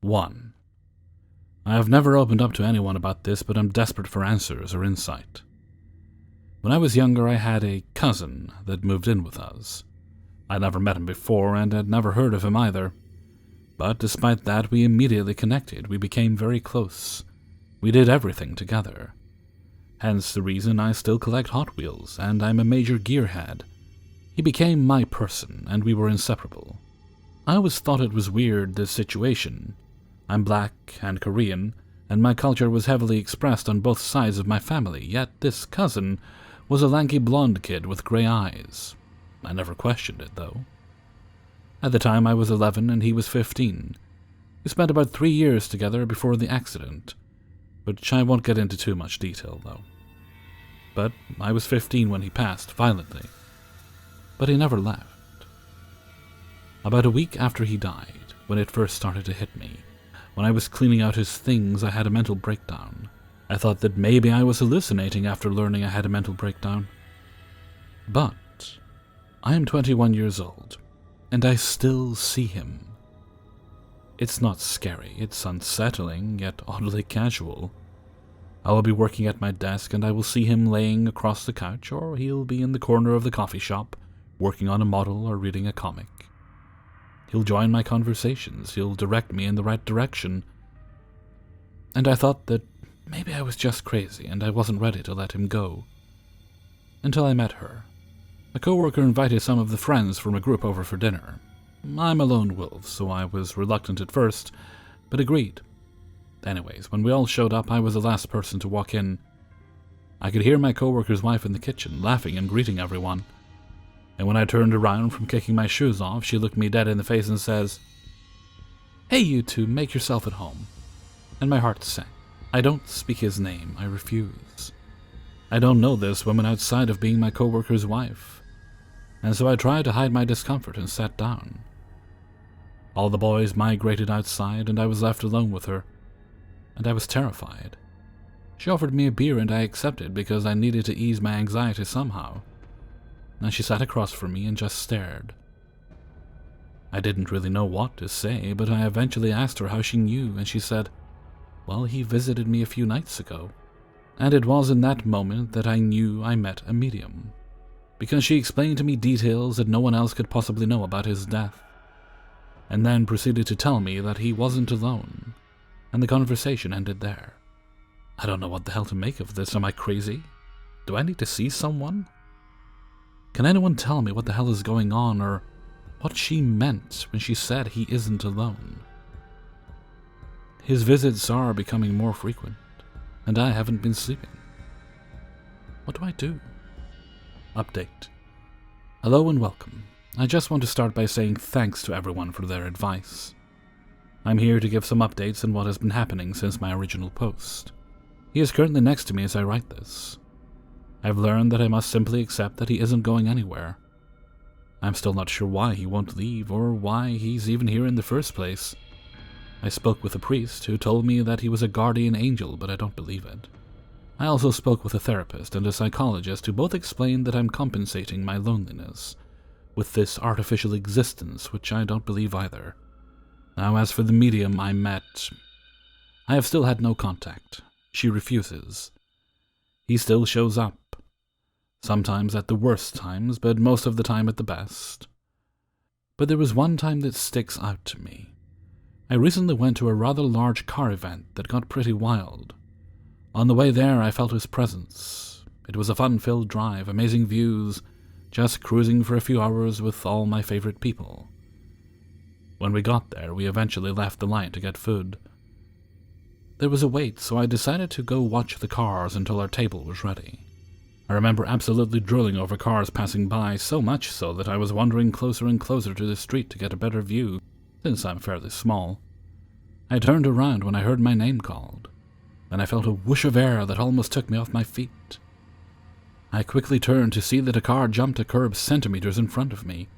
1. I have never opened up to anyone about this, but I'm desperate for answers or insight. When I was younger, I had a cousin that moved in with us. I'd never met him before and had never heard of him either. But despite that, we immediately connected. We became very close. We did everything together. Hence the reason I still collect Hot Wheels, and I'm a major gearhead. He became my person, and we were inseparable. I always thought it was weird, this situation. I'm black and Korean, and my culture was heavily expressed on both sides of my family, yet this cousin was a lanky blonde kid with gray eyes. I never questioned it, though. At the time I was 11 and he was 15. We spent about 3 years together before the accident, which I won't get into too much detail, though. But I was 15 when he passed, violently. But he never left. About a week after he died, when it first started to hit me, when I was cleaning out his things, I had a mental breakdown. I thought that maybe I was hallucinating after learning I had a mental breakdown. But I am 21 years old, and I still see him. It's not scary, it's unsettling, yet oddly casual. I will be working at my desk, and I will see him laying across the couch, or he'll be in the corner of the coffee shop, working on a model or reading a comic. He'll join my conversations, he'll direct me in the right direction. And I thought that maybe I was just crazy, and I wasn't ready to let him go. Until I met her. A coworker invited some of the friends from a group over for dinner. I'm a lone wolf, so I was reluctant at first, but agreed. Anyways, when we all showed up, I was the last person to walk in. I could hear my coworker's wife in the kitchen, laughing and greeting everyone. And when I turned around from kicking my shoes off, she looked me dead in the face and says, "Hey, you two, make yourself at home." And my heart sank. I don't speak his name, I refuse. I don't know this woman outside of being my coworker's wife, and so I tried to hide my discomfort and sat down. All the boys migrated outside, and I was left alone with her, and I was terrified. She offered me a beer, and I accepted because I needed to ease my anxiety somehow. And she sat across from me and just stared. I didn't really know what to say, but I eventually asked her how she knew, and she said, "Well, he visited me a few nights ago." And it was in that moment that I knew I met a medium, because she explained to me details that no one else could possibly know about his death, and then proceeded to tell me that he wasn't alone, and the conversation ended there. I don't know what the hell to make of this. Am I crazy? Do I need to see someone? Can anyone tell me what the hell is going on, or what she meant when she said he isn't alone? His visits are becoming more frequent, and I haven't been sleeping. What do I do? Update. Hello and welcome. I just want to start by saying thanks to everyone for their advice. I'm here to give some updates on what has been happening since my original post. He is currently next to me as I write this. I've learned that I must simply accept that he isn't going anywhere. I'm still not sure why he won't leave, or why he's even here in the first place. I spoke with a priest who told me that he was a guardian angel, but I don't believe it. I also spoke with a therapist and a psychologist who both explained that I'm compensating my loneliness with this artificial existence, which I don't believe either. Now, as for the medium I met, I have still had no contact. She refuses. He still shows up. Sometimes at the worst times, but most of the time at the best. But there was one time that sticks out to me. I recently went to a rather large car event that got pretty wild. On the way there, I felt his presence. It was a fun-filled drive, amazing views, just cruising for a few hours with all my favorite people. When we got there, we eventually left the line to get food. There was a wait, so I decided to go watch the cars until our table was ready. I remember absolutely drooling over cars passing by, so much so that I was wandering closer and closer to the street to get a better view, since I'm fairly small. I turned around when I heard my name called, and I felt a whoosh of air that almost took me off my feet. I quickly turned to see that a car jumped a curb centimeters in front of me,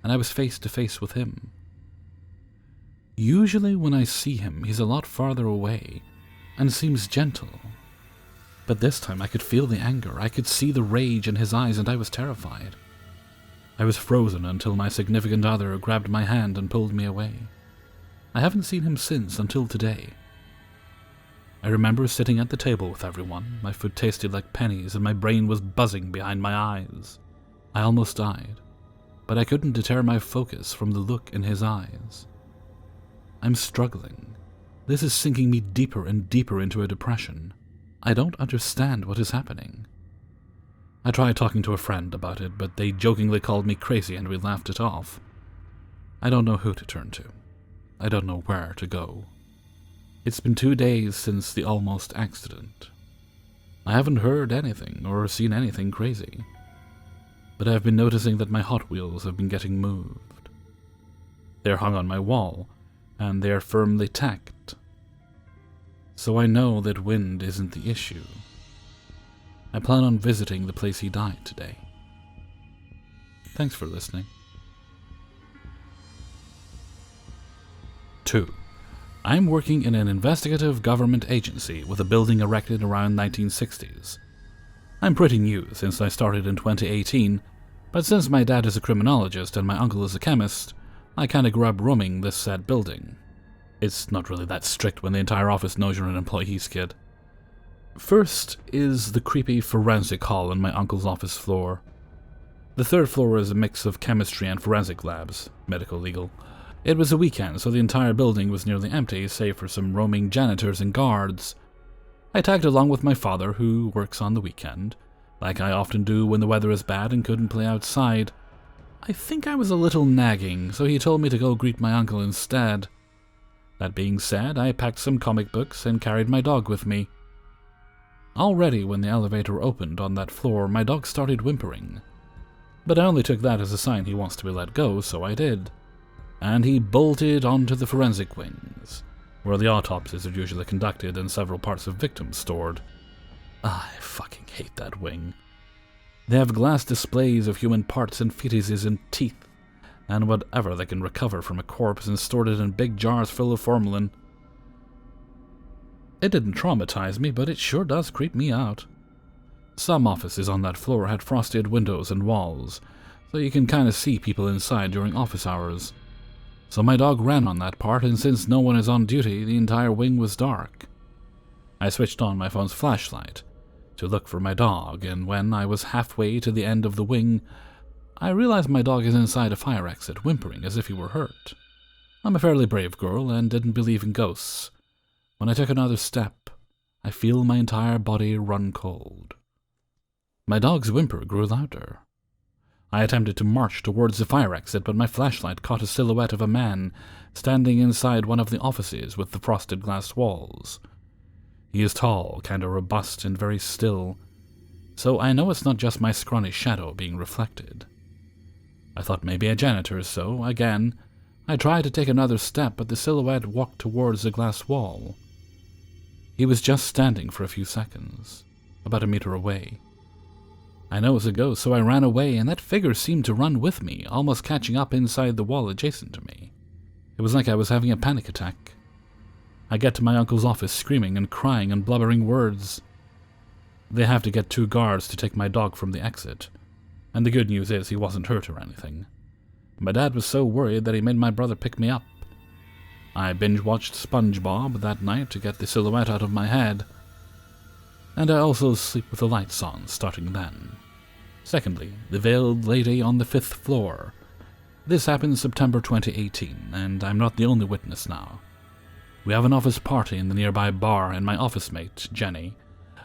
and I was face to face with him. Usually when I see him, he's a lot farther away, and seems gentle. But this time I could feel the anger, I could see the rage in his eyes, and I was terrified. I was frozen until my significant other grabbed my hand and pulled me away. I haven't seen him since until today. I remember sitting at the table with everyone. My food tasted like pennies and my brain was buzzing behind my eyes. I almost died, but I couldn't deter my focus from the look in his eyes. I'm struggling. This is sinking me deeper and deeper into a depression. I don't understand what is happening. I tried talking to a friend about it, but they jokingly called me crazy and we laughed it off. I don't know who to turn to. I don't know where to go. It's been 2 days since the almost accident. I haven't heard anything or seen anything crazy, but I've been noticing that my Hot Wheels have been getting moved. They're hung on my wall, and they're firmly tacked. So I know that wind isn't the issue. I plan on visiting the place he died today. Thanks for listening. 2. I'm working in an investigative government agency with a building erected around 1960s. I'm pretty new since I started in 2018, but since my dad is a criminologist and my uncle is a chemist, I kinda grew up roaming this said building. It's not really that strict when the entire office knows you're an employee's kid. First is the creepy forensic hall on my uncle's office floor. The 3rd floor is a mix of chemistry and forensic labs, medical legal. It was a weekend, so the entire building was nearly empty, save for some roaming janitors and guards. I tagged along with my father, who works on the weekend, like I often do when the weather is bad and couldn't play outside. I think I was a little nagging, so he told me to go greet my uncle instead. That being said, I packed some comic books and carried my dog with me. Already when the elevator opened on that floor, my dog started whimpering. But I only took that as a sign he wants to be let go, so I did. And he bolted onto the forensic wings, where the autopsies are usually conducted and several parts of victims stored. I fucking hate that wing. They have glass displays of human parts and fetuses and teeth, and whatever they can recover from a corpse and stored it in big jars full of formalin. It didn't traumatize me, but it sure does creep me out. Some offices on that floor had frosted windows and walls, so you can kinda see people inside during office hours. So my dog ran on that part, and since no one is on duty, the entire wing was dark. I switched on my phone's flashlight to look for my dog, and when I was halfway to the end of the wing, I realized my dog is inside a fire exit, whimpering as if he were hurt. I'm a fairly brave girl and didn't believe in ghosts. When I took another step, I feel my entire body run cold. My dog's whimper grew louder. I attempted to march towards the fire exit, but my flashlight caught a silhouette of a man standing inside one of the offices with the frosted glass walls. He is tall, kinda robust, and very still, so I know it's not just my scrawny shadow being reflected. I thought maybe a janitor, so, again, I tried to take another step, but the silhouette walked towards the glass wall. He was just standing for a few seconds, about a meter away. I know it's a ghost, so I ran away, and that figure seemed to run with me, almost catching up inside the wall adjacent to me. It was like I was having a panic attack. I get to my uncle's office screaming and crying and blubbering words. They have to get 2 guards to take my dog from the exit, and the good news is he wasn't hurt or anything. My dad was so worried that he made my brother pick me up. I binge-watched SpongeBob that night to get the silhouette out of my head, and I also sleep with the lights on starting then. Secondly, the veiled lady on the 5th floor. This happened September 2018, and I'm not the only witness now. We have an office party in the nearby bar, and my office mate, Jenny,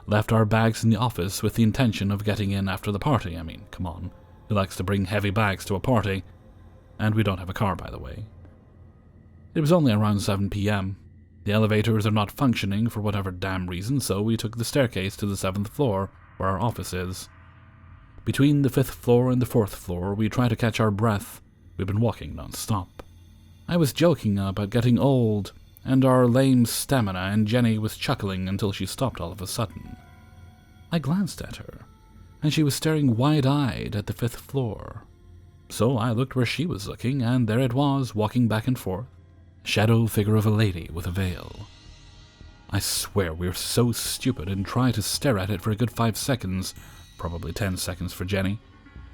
left our bags in the office with the intention of getting in after the party. I mean, come on, who likes to bring heavy bags to a party? And we don't have a car, by the way. It was only around 7 p.m. The elevators are not functioning for whatever damn reason, so we took the staircase to the 7th floor, where our office is. Between the 5th floor and the 4th floor, we try to catch our breath. We've been walking non-stop. I was joking about getting old, and our lame stamina, and Jenny was chuckling until she stopped all of a sudden. I glanced at her, and she was staring wide-eyed at the 5th floor. So I looked where she was looking, and there it was, walking back and forth. Shadow figure of a lady with a veil. I swear we were so stupid and tried to stare at it for a good 5 seconds, probably 10 seconds for Jenny,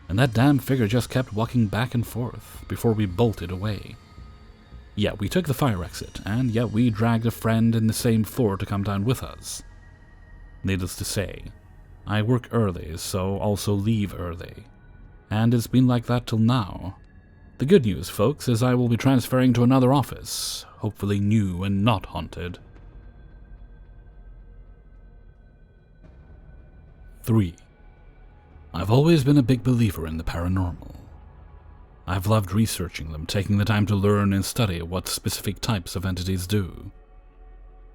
and that damn figure just kept walking back and forth before we bolted away. Yeah, we took the fire exit, and yet we dragged a friend in the same floor to come down with us. Needless to say, I work early, so also leave early. And it's been like that till now. The good news, folks, is I will be transferring to another office, hopefully new and not haunted. 3. I've always been a big believer in the paranormal. I've loved researching them, taking the time to learn and study what specific types of entities do.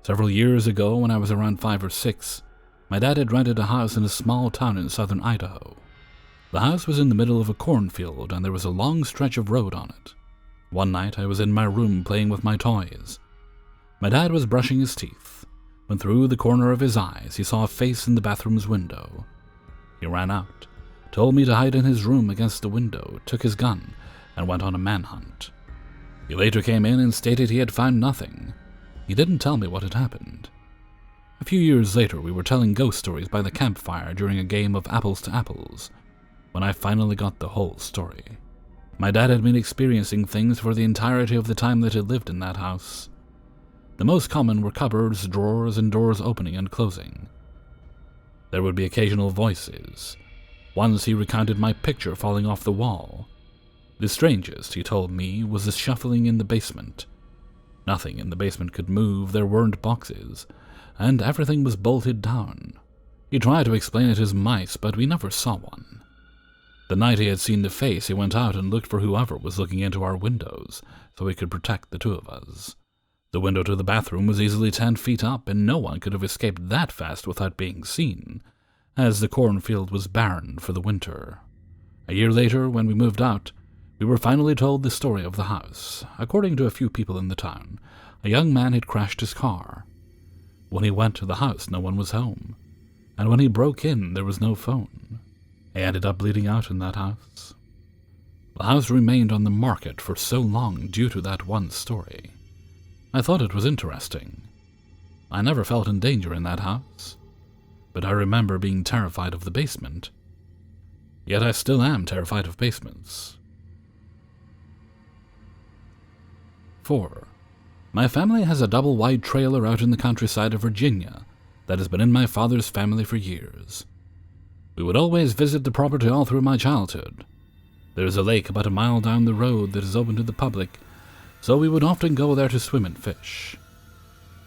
Several years ago, when I was around 5 or 6, my dad had rented a house in a small town in southern Idaho. The house was in the middle of a cornfield, and there was a long stretch of road on it. One night I was in my room playing with my toys. My dad was brushing his teeth, when through the corner of his eyes he saw a face in the bathroom's window. He ran out, told me to hide in his room against the window, took his gun, and went on a manhunt. He later came in and stated he had found nothing. He didn't tell me what had happened. A few years later, we were telling ghost stories by the campfire during a game of apples to apples, when I finally got the whole story. My dad had been experiencing things for the entirety of the time that he lived in that house. The most common were cupboards, drawers, and doors opening and closing. There would be occasional voices. Once he recounted my picture falling off the wall. The strangest, he told me, was the shuffling in the basement. Nothing in the basement could move, there weren't boxes, and everything was bolted down. He tried to explain it as mice, but we never saw one. The night he had seen the face, he went out and looked for whoever was looking into our windows, so he could protect the two of us. The window to the bathroom was easily 10 feet up, and no one could have escaped that fast without being seen, as the cornfield was barren for the winter. A year later, when we moved out, we were finally told the story of the house. According to a few people in the town, a young man had crashed his car. When he went to the house, no one was home, and when he broke in, there was no phone. He ended up bleeding out in that house. The house remained on the market for so long due to that one story. I thought it was interesting. I never felt in danger in that house, but I remember being terrified of the basement. Yet I still am terrified of basements. 4. My family has a double-wide trailer out in the countryside of Virginia that has been in my father's family for years. We would always visit the property all through my childhood. There is a lake about a mile down the road that is open to the public, so we would often go there to swim and fish.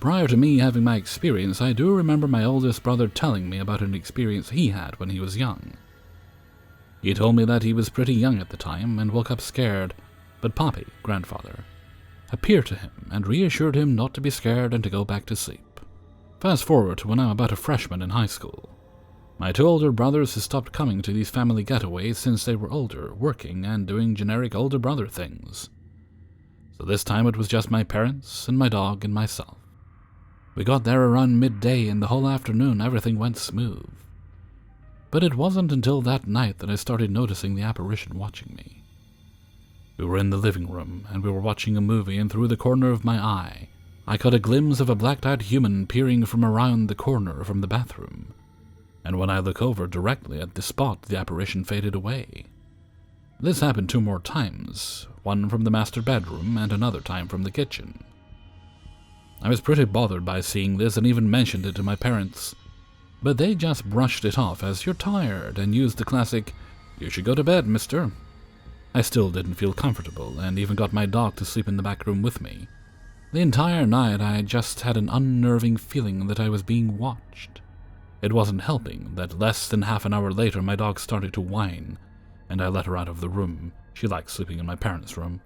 Prior to me having my experience, I do remember my oldest brother telling me about an experience he had when he was young. He told me that he was pretty young at the time and woke up scared, but Poppy, grandfather, appeared to him and reassured him not to be scared and to go back to sleep. Fast forward to when I'm about a freshman in high school. My 2 older brothers had stopped coming to these family getaways since they were older, working and doing generic older brother things. So this time it was just my parents and my dog and myself. We got there around midday, and the whole afternoon everything went smooth. But it wasn't until that night that I started noticing the apparition watching me. We were in the living room, and we were watching a movie, and through the corner of my eye, I caught a glimpse of a blacked-out human peering from around the corner from the bathroom. And when I look over directly at the spot, the apparition faded away. This happened 2 more times, one from the master bedroom and another time from the kitchen. I was pretty bothered by seeing this and even mentioned it to my parents, but they just brushed it off as "you're tired" and used the classic "you should go to bed, mister." I still didn't feel comfortable and even got my dog to sleep in the back room with me. The entire night I just had an unnerving feeling that I was being watched. It wasn't helping that less than half an hour later my dog started to whine, and I let her out of the room. She likes sleeping in my parents' room.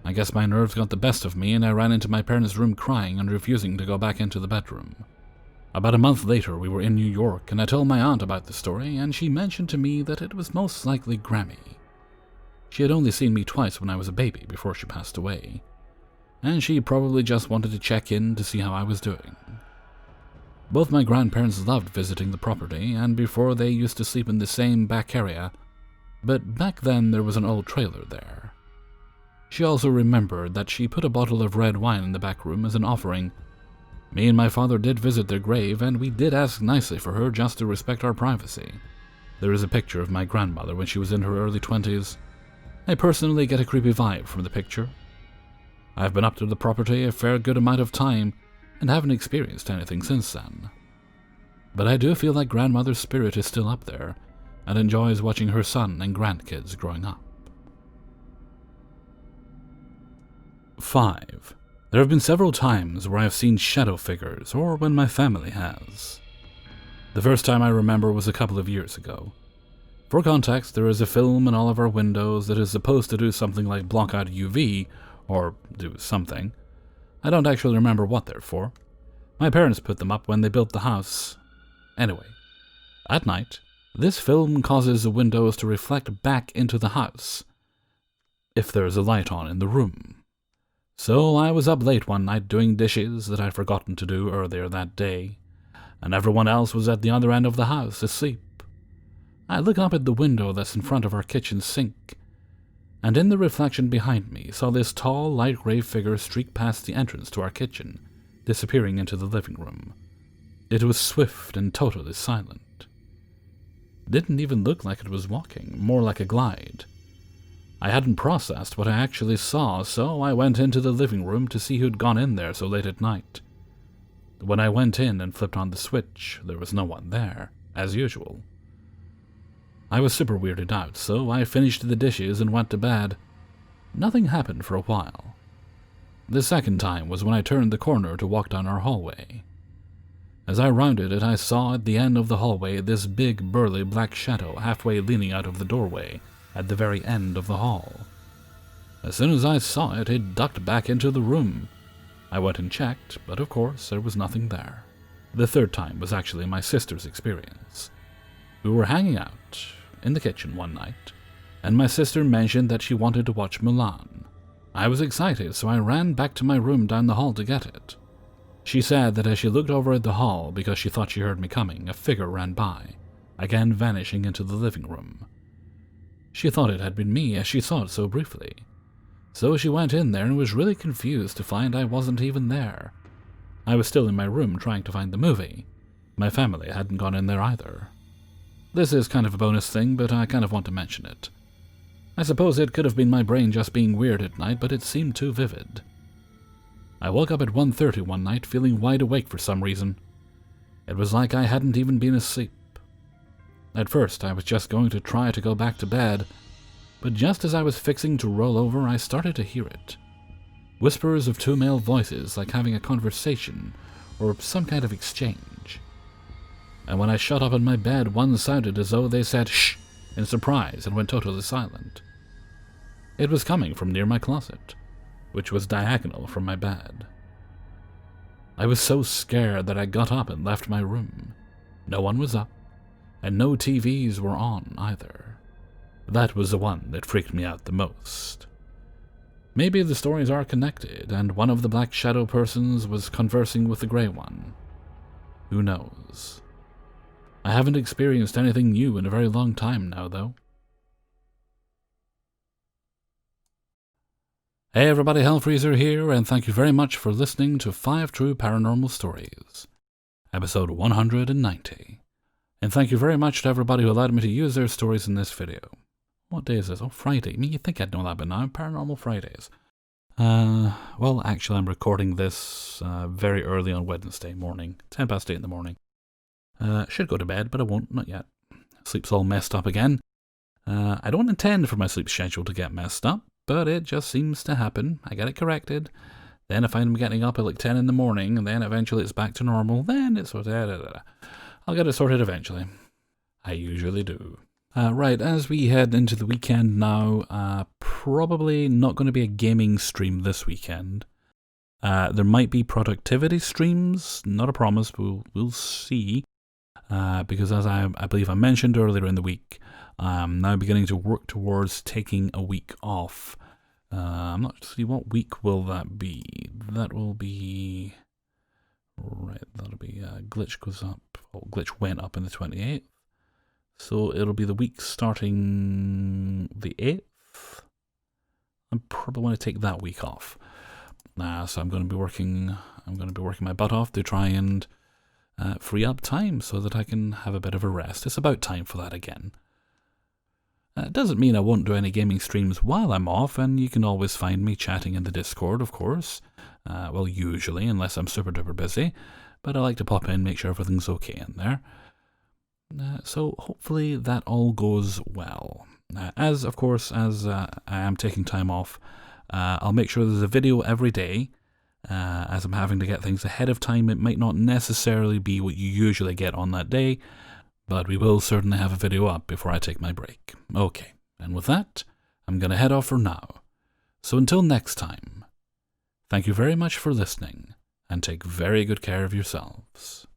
I guess my nerves got the best of me, and I ran into my parents' room crying and refusing to go back into the bedroom. About a month later, we were in New York, and I told my aunt about the story, and she mentioned to me that it was most likely Grammy. She had only seen me twice when I was a baby before she passed away, and she probably just wanted to check in to see how I was doing. Both my grandparents loved visiting the property, and before they used to sleep in the same back area, but back then there was an old trailer there. She also remembered that she put a bottle of red wine in the back room as an offering. Me and my father did visit their grave, and we did ask nicely for her just to respect our privacy. There is a picture of my grandmother when she was in her early 20s. I personally get a creepy vibe from the picture. I've been up to the property a fair good amount of time and haven't experienced anything since then. But I do feel like grandmother's spirit is still up there and enjoys watching her son and grandkids growing up. 5. There have been several times where I have seen shadow figures, or when my family has. The first time I remember was a couple of years ago. For context, there is a film in all of our windows that is supposed to do something like block out UV, or do something. I don't actually remember what they're for. My parents put them up when they built the house. Anyway, at night, this film causes the windows to reflect back into the house, if there is a light on in the room. So I was up late one night doing dishes that I'd forgotten to do earlier that day, and everyone else was at the other end of the house asleep. I look up at the window that's in front of our kitchen sink, and in the reflection behind me saw this tall, light gray figure streak past the entrance to our kitchen, disappearing into the living room. It was swift and totally silent. Didn't even look like it was walking, more like a glide. I hadn't processed what I actually saw, so I went into the living room to see who'd gone in there so late at night. When I went in and flipped on the switch, there was no one there, as usual. I was super weirded out, so I finished the dishes and went to bed. Nothing happened for a while. The second time was when I turned the corner to walk down our hallway. As I rounded it, I saw at the end of the hallway this big, burly black shadow halfway leaning out of the doorway at the very end of the hall. As soon as I saw it, it ducked back into the room. I went and checked, but of course there was nothing there. The third time was actually my sister's experience. We were hanging out in the kitchen one night, and my sister mentioned that she wanted to watch Mulan. I was excited, so I ran back to my room down the hall to get it. She said that as she looked over at the hall because she thought she heard me coming, a figure ran by, again vanishing into the living room. She thought it had been me, as she saw it so briefly. So she went in there and was really confused to find I wasn't even there. I was still in my room trying to find the movie. My family hadn't gone in there either. This is kind of a bonus thing, but I kind of want to mention it. I suppose it could have been my brain just being weird at night, but it seemed too vivid. I woke up at 1:30 one night feeling wide awake for some reason. It was like I hadn't even been asleep. At first, I was just going to try to go back to bed, but just as I was fixing to roll over, I started to hear it. Whispers of two male voices, like having a conversation or some kind of exchange. And when I shot up in my bed, one sounded as though they said shh in surprise and went totally silent. It was coming from near my closet, which was diagonal from my bed. I was so scared that I got up and left my room. No one was up, and no TVs were on either. That was the one that freaked me out the most. Maybe the stories are connected, and one of the black shadow persons was conversing with the gray one. Who knows? I haven't experienced anything new in a very long time now, though. Hey everybody, Hellfreezer here, and thank you very much for listening to 5 True Paranormal Stories, episode 190. And thank you very much to everybody who allowed me to use their stories in this video. What day is this? Oh, Friday. I mean, you'd think I'd know that by now. Paranormal Fridays. Well, actually, I'm recording this very early on Wednesday morning. 10 past 8 in the morning. Should go to bed, but I won't. Not yet. Sleep's all messed up again. I don't intend for my sleep schedule to get messed up, but it just seems to happen. I get it corrected. Then I find I'm getting up at like 10 in the morning, and then eventually it's back to normal. Then it's sort of... I'll get it sorted eventually. I usually do. Right, as we head into the weekend now, probably not going to be a gaming stream this weekend. There might be productivity streams, not a promise, we'll see. Because as I believe I mentioned earlier in the week, I'm now beginning to work towards taking a week off. I'm not sure what week will that be. That will be... Right, that'll be glitch goes up. Oh, glitch went up on the 28th. So it'll be the week starting the 8th. I probably want to take that week off. So I'm going to be working my butt off to try and free up time so that I can have a bit of a rest. It's about time for that again. It doesn't mean I won't do any gaming streams while I'm off, and you can always find me chatting in the Discord, of course. Well, usually, unless I'm super duper busy, but I like to pop in, make sure everything's okay in there. So hopefully that all goes well. Of course, as I am taking time off, I'll make sure there's a video every day. As I'm having to get things ahead of time, it might not necessarily be what you usually get on that day, but we will certainly have a video up before I take my break. Okay, and with that, I'm going to head off for now. So until next time, thank you very much for listening, and take very good care of yourselves.